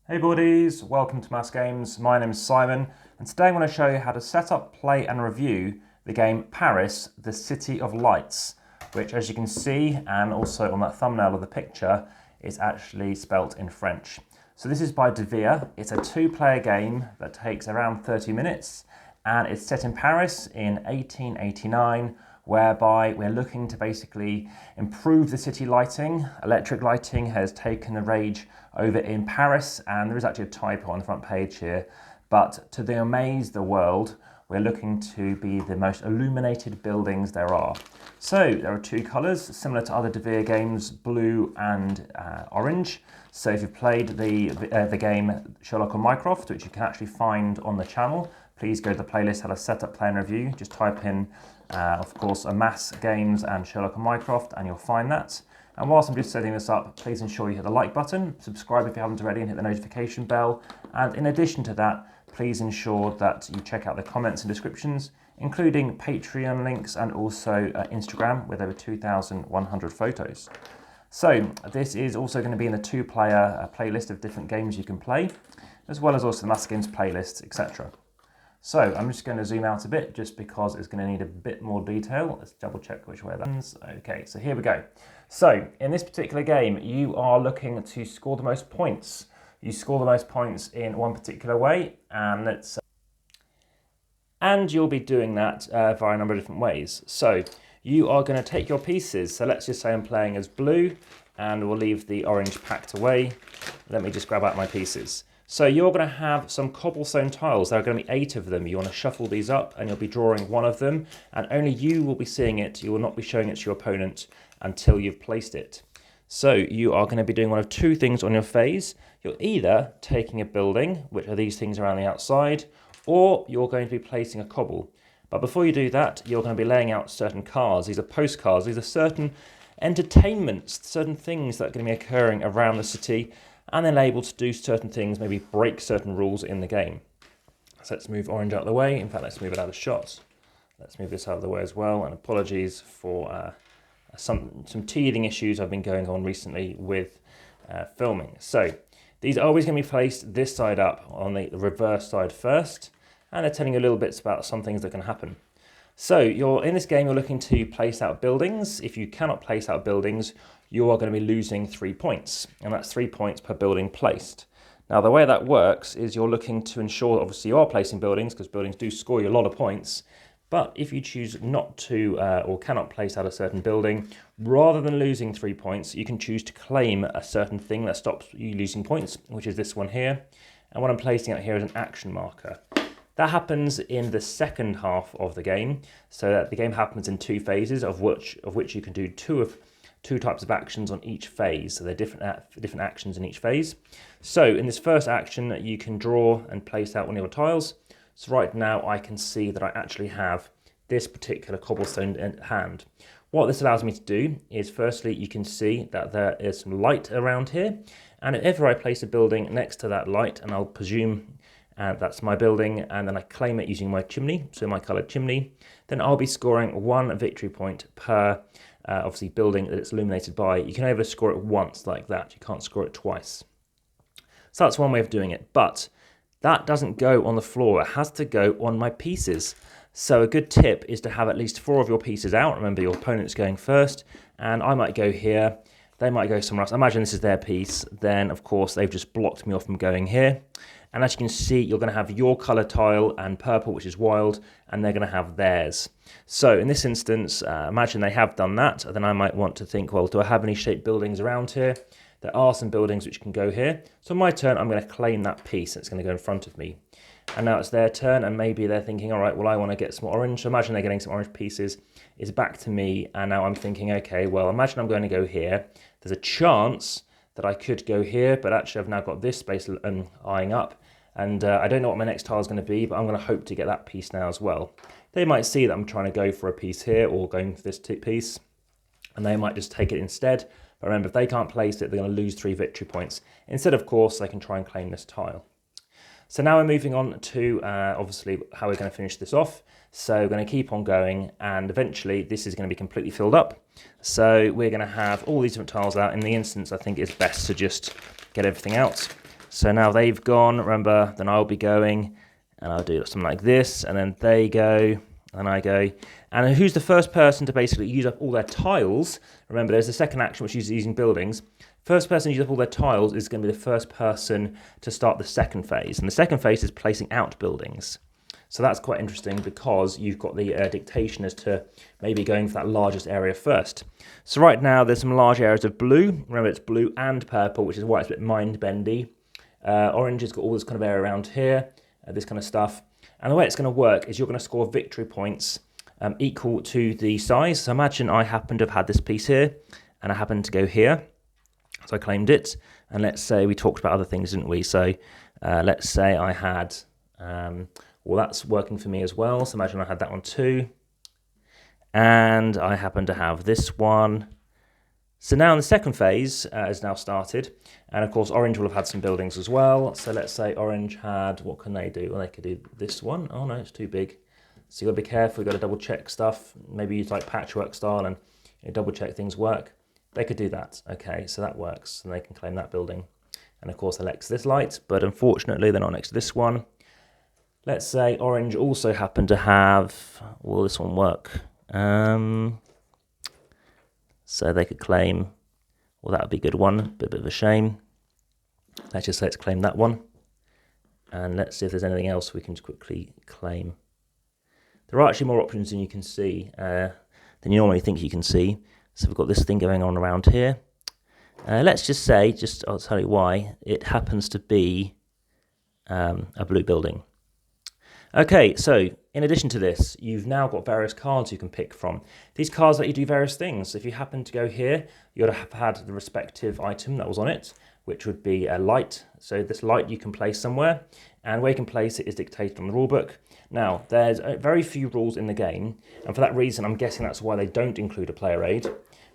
Hey buddies, welcome to AmassGames. My name is Simon, and today I'm going to show you how to set up, play and review the game Paris, the City of Lights, which as you can see, and also on that thumbnail of the picture, is actually spelt in French. So this is by Devere. It's a 2-player game that takes around 30 minutes, and it's set in Paris in 1889, whereby we're looking to basically improve the city lighting. Electric lighting has taken the rage over in Paris, and there is actually a typo on the front page here, but to amaze the world, we're looking to be the most illuminated buildings there are. So there are 2 colours, similar to other Devere games, blue and orange. So if you've played the game Sherlock on Mycroft, which you can actually find on the channel, please go to the playlist, how to set up, play and review. Just type in, of course, AmassGames and Sherlock on Mycroft, and you'll find that. And whilst I'm just setting this up, please ensure you hit the like button, subscribe if you haven't already, and hit the notification bell. And in addition to that, please ensure that you check out the comments and descriptions, including Patreon links and also Instagram with over 2,100 photos. So this is also going to be in the 2-player playlist of different games you can play, as well as also the AmassGames playlist, etc. So I'm just going to zoom out a bit just because it's going to need a bit more detail. Let's double check which way that is. Okay, so here we go. So in this particular game, you are looking to score the most points. You score the most points in one particular way, and you'll be doing that via a number of different ways. So you are going to take your pieces. So let's just say I'm playing as blue, and we'll leave the orange packed away. Let me just grab out my pieces. So you're going to have some cobblestone tiles. There are going to be 8 of them. You want to shuffle these up, and you'll be drawing one of them, and only you will be seeing it. You will not be showing it to your opponent until you've placed it. So you are going to be doing one of 2 things on your phase. You're either taking a building, which are these things around the outside, or you're going to be placing a cobble. But before you do that, you're going to be laying out certain cards. These are postcards. These are certain entertainments, certain things that are going to be occurring around the city, and then able to do certain things, maybe break certain rules in the game. So let's move orange out of the way. In fact, let's move it out of shot. Let's move this out of the way as well. And apologies for some teething issues I've been going on recently with filming. So these are always going to be placed this side up on the reverse side first, and they're telling you a little bit about some things that can happen. So in this game, you're looking to place out buildings. If you cannot place out buildings, you are going to be losing 3 points, and that's 3 points per building placed. Now, the way that works is you're looking to ensure, obviously, you are placing buildings, because buildings do score you a lot of points. But if you choose not to or cannot place out a certain building, rather than losing 3 points, you can choose to claim a certain thing that stops you losing points, which is this one here. And what I'm placing out here is an action marker. That happens in the second half of the game, so that the game happens in 2 phases, of which you can do two types of actions on each phase. So they're different actions in each phase. So in this first action, you can draw and place out one of your tiles. So right now I can see that I actually have this particular cobblestone in hand. What this allows me to do is, firstly, you can see that there is some light around here, and if ever I place a building next to that light, and I'll presume that's my building, and then I claim it using my chimney, so my coloured chimney, then I'll be scoring 1 victory point per obviously building that it's illuminated by. You can only score it once like that. You can't score it twice. So that's one way of doing it, but that doesn't go on the floor. It has to go on my pieces. So a good tip is to have at least 4 of your pieces out. Remember, your opponent's going first, and I might go here. They might go somewhere else. Imagine this is their piece. Then, of course, they've just blocked me off from going here. And as you can see, you're going to have your colour tile and purple, which is wild, and they're going to have theirs. So in this instance, imagine they have done that. Then I might want to think, well, do I have any shaped buildings around here? There are some buildings which can go here. So on my turn, I'm going to claim that piece. It's going to go in front of me. And now it's their turn, and maybe they're thinking, all right, well, I want to get some orange. So imagine they're getting some orange pieces. It's back to me, and now I'm thinking, okay, well, imagine I'm going to go here. There's a chance that I could go here, but actually I've now got this space eyeing up, and I don't know what my next tile is going to be, but I'm going to hope to get that piece now as well. They might see that I'm trying to go for a piece here, or going for this piece, and they might just take it instead. But remember, if they can't place it, they're going to lose 3 victory points. Instead, of course, they can try and claim this tile. So now we're moving on to, obviously, how we're going to finish this off. So we're going to keep on going, and eventually this is going to be completely filled up. So we're going to have all these different tiles out. In the instance, I think it's best to just get everything out. So now they've gone, remember, then I'll be going, and I'll do something like this, and then they go, and I go. And who's the first person to basically use up all their tiles? Remember, there's a second action which is using buildings. First person to use up all their tiles is going to be the first person to start the second phase. And the second phase is placing out buildings. So that's quite interesting because you've got the dictation as to maybe going for that largest area first. So right now there's some large areas of blue. Remember, it's blue and purple, which is why it's a bit mind-bendy. Orange has got all this kind of area around here, this kind of stuff. And the way it's going to work is you're going to score victory points equal to the size. So imagine I happen to have had this piece here, and I happen to go here. So I claimed it. And let's say we talked about other things, didn't we? So let's say I had... well, that's working for me as well. So imagine I had that one too. And I happen to have this one. So now in the second phase has now started. And of course, Orange will have had some buildings as well. So let's say Orange had, what can they do? Well, they could do this one. Oh no, it's too big. So you've got to be careful. You've got to double check stuff. Maybe use like patchwork style and double check things work. They could do that. Okay, so that works. And they can claim that building. And of course, they're next to this light. But unfortunately, they're not next to this one. Let's say Orange also happen to have, will this one work? So they could claim, well, that would be a good one, but a bit of a shame. Let's just say let's claim that one. And let's see if there's anything else we can quickly claim. There are actually more options than you can see, than you normally think you can see. So we've got this thing going on around here. Let's just say, I'll tell you why, it happens to be a blue building. Okay, so in addition to this, you've now got various cards you can pick from. These cards let you do various things. If you happen to go here, you would have had the respective item that was on it, which would be a light. So this light you can place somewhere, and where you can place it is dictated on the rulebook. Now, there's very few rules in the game, and for that reason, I'm guessing that's why they don't include a player aid,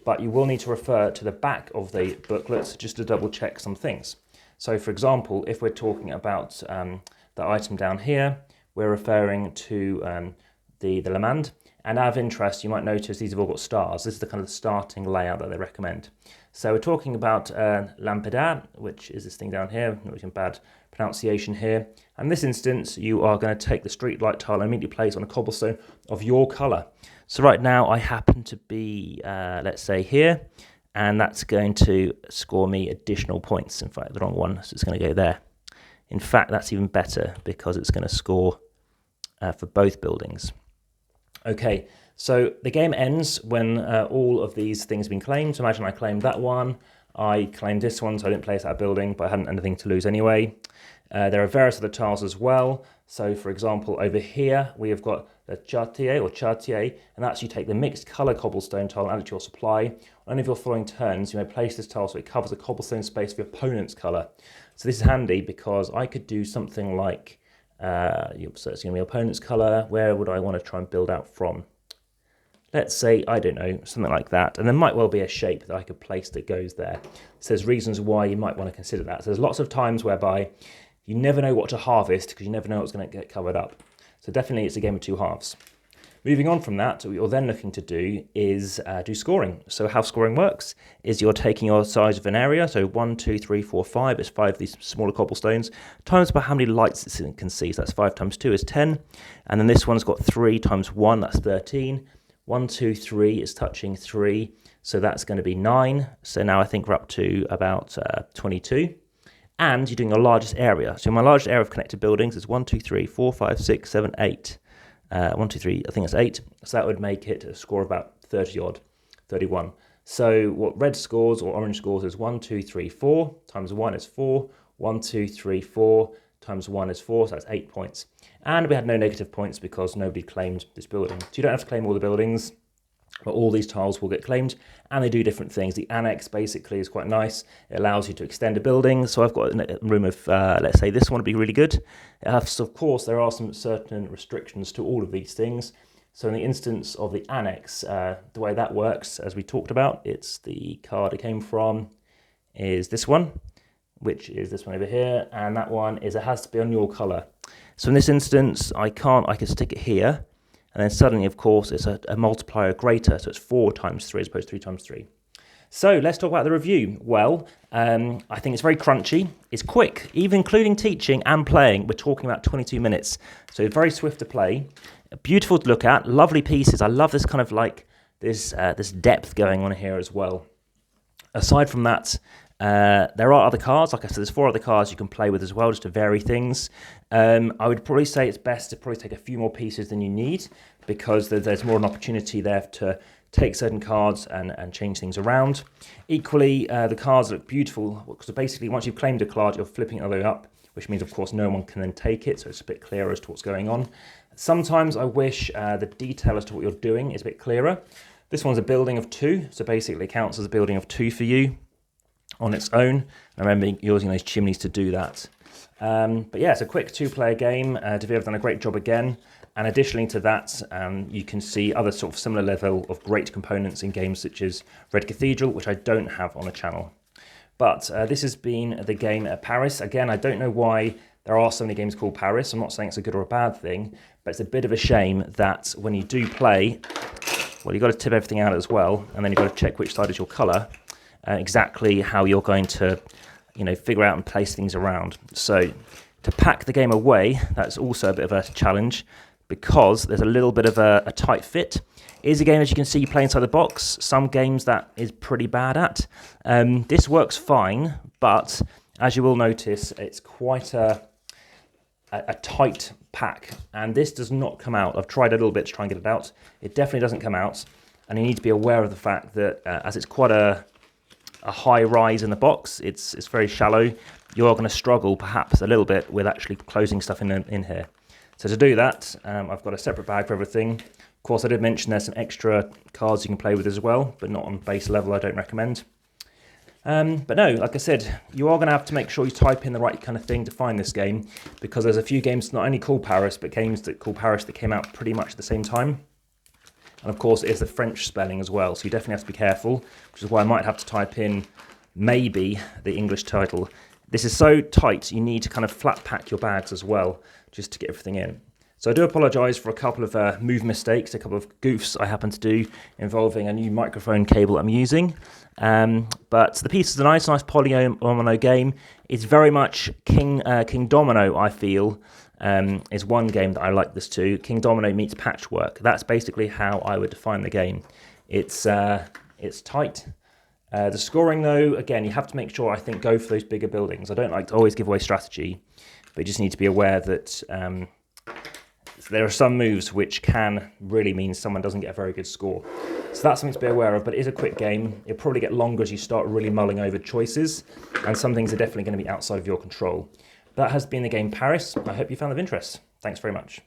but you will need to refer to the back of the booklet just to double check some things. So for example, if we're talking about the item down here, we're referring to the Lamande. And out of interest, you might notice these have all got stars. This is the kind of starting layout that they recommend. So we're talking about Lampadaire, which is this thing down here, which is bad pronunciation here. And in this instance, you are going to take the street light tile and immediately place on a cobblestone of your colour. So right now, I happen to be, let's say here, and that's going to score me additional points. In fact, the wrong one, so it's going to go there. In fact, that's even better because it's going to score for both buildings. Okay, so the game ends when all of these things have been claimed. So imagine I claimed that one, I claimed this one, so I didn't place that building, but I hadn't anything to lose anyway. There are various other tiles as well. So for example, over here, we have got the Chartier, and that's you take the mixed colour cobblestone tile and add it to your supply. On any of your following turns, you may place this tile so it covers a cobblestone space of your opponent's colour. So this is handy because I could do something like, so it's going to be opponent's colour. Where would I want to try and build out from? Let's say, I don't know, something like that. And there might well be a shape that I could place that goes there. So there's reasons why you might want to consider that. So there's lots of times whereby you never know what to harvest because you never know what's going to get covered up. So definitely it's a game of two halves. Moving on from that, what you're then looking to do is do scoring. So how scoring works is you're taking your size of an area, so 1, 2, 3, 4, 5, it's 5 of these smaller cobblestones, times by how many lights it can see, so that's 5 times 2 is 10, and then this one's got 3 times 1, that's 13, 1, 2, 3 is touching 3, so that's going to be 9, so now I think we're up to about 22. And you're doing your largest area. So my largest area of connected buildings is 1, 2, 3, 4, 5, 6, 7, 8. 1, 2, 3, I think it's 8. So that would make it a score of about 30 odd, 31. So what red scores or orange scores is 1, 2, 3, 4 times 1 is 4. 1, 2, 3, 4 times 1 is 4. So that's 8 points. And we had no negative points because nobody claimed this building. So you don't have to claim all the buildings, but all these tiles will get claimed, and they do different things. The annex basically is quite nice. It allows you to extend a building. So I've got a room of, let's say this one would be really good. So of course, there are some certain restrictions to all of these things. So in the instance of the annex, the way that works, as we talked about, it's the card it came from is this one, which is this one over here. And that one is it has to be on your color. So in this instance, I can stick it here. And then suddenly, of course, it's a multiplier greater, so it's 4 times 3 as opposed to 3 times 3. So let's talk about the review. Well, I think it's very crunchy. It's quick, even including teaching and playing. We're talking about 22 minutes. So very swift to play, beautiful to look at, lovely pieces. I love this kind of like this depth going on here as well. Aside from that, there are other cards. Like I said, there's 4 other cards you can play with as well, just to vary things. I would probably say it's best to probably take a few more pieces than you need, because there's more an opportunity there to take certain cards and change things around. Equally, the cards look beautiful, because basically once you've claimed a card, you're flipping it all the way up, which means, of course, no one can then take it, so it's a bit clearer as to what's going on. Sometimes I wish the detail as to what you're doing is a bit clearer. This one's a building of 2, so basically it counts as a building of 2 for you on its own. I remember using those chimneys to do that. But yeah, it's a quick 2-player game. Devere have done a great job again. And additionally to that, you can see other sort of similar level of great components in games such as Red Cathedral, which I don't have on the channel. But this has been the game at Paris. Again, I don't know why there are so many games called Paris. I'm not saying it's a good or a bad thing, but it's a bit of a shame that when you do play, well, you've got to tip everything out as well, and then you've got to check which side is your colour, exactly how you're going to, figure out and place things around. So to pack the game away, that's also a bit of a challenge, because there's a little bit of a tight fit. It is a game, as you can see, you play inside the box. Some games that is pretty bad at. This works fine, but as you will notice, it's quite a tight pack, and this does not come out. I've tried a little bit to try and get it out. It definitely doesn't come out, and you need to be aware of the fact that as it's quite a high rise in the box, it's very shallow, you are going to struggle perhaps a little bit with actually closing stuff in here. So to do that, I've got a separate bag for everything. Of course, I did mention there's some extra cards you can play with as well, but not on base level, I don't recommend. But no, like I said, you are going to have to make sure you type in the right kind of thing to find this game, because there's a few games not only called Paris, but games that call Paris that came out pretty much at the same time. And of course, it is the French spelling as well, so you definitely have to be careful, which is why I might have to type in maybe the English title. This is so tight, you need to kind of flat pack your bags as well, just to get everything in. So I do apologise for a couple of move mistakes, a couple of goofs I happen to do involving a new microphone cable I'm using. But the piece is a nice polyomino game. It's very much King Domino, I feel, is one game that I like this to. King Domino meets Patchwork. That's basically how I would define the game. It's tight. The scoring, though, again, you have to make sure, I think, go for those bigger buildings. I don't like to always give away strategy, but you just need to be aware that there are some moves which can really mean someone doesn't get a very good score. So that's something to be aware of, but it is a quick game. It'll probably get longer as you start really mulling over choices, and some things are definitely going to be outside of your control. That has been the game Paris. I hope you found it of interest. Thanks very much.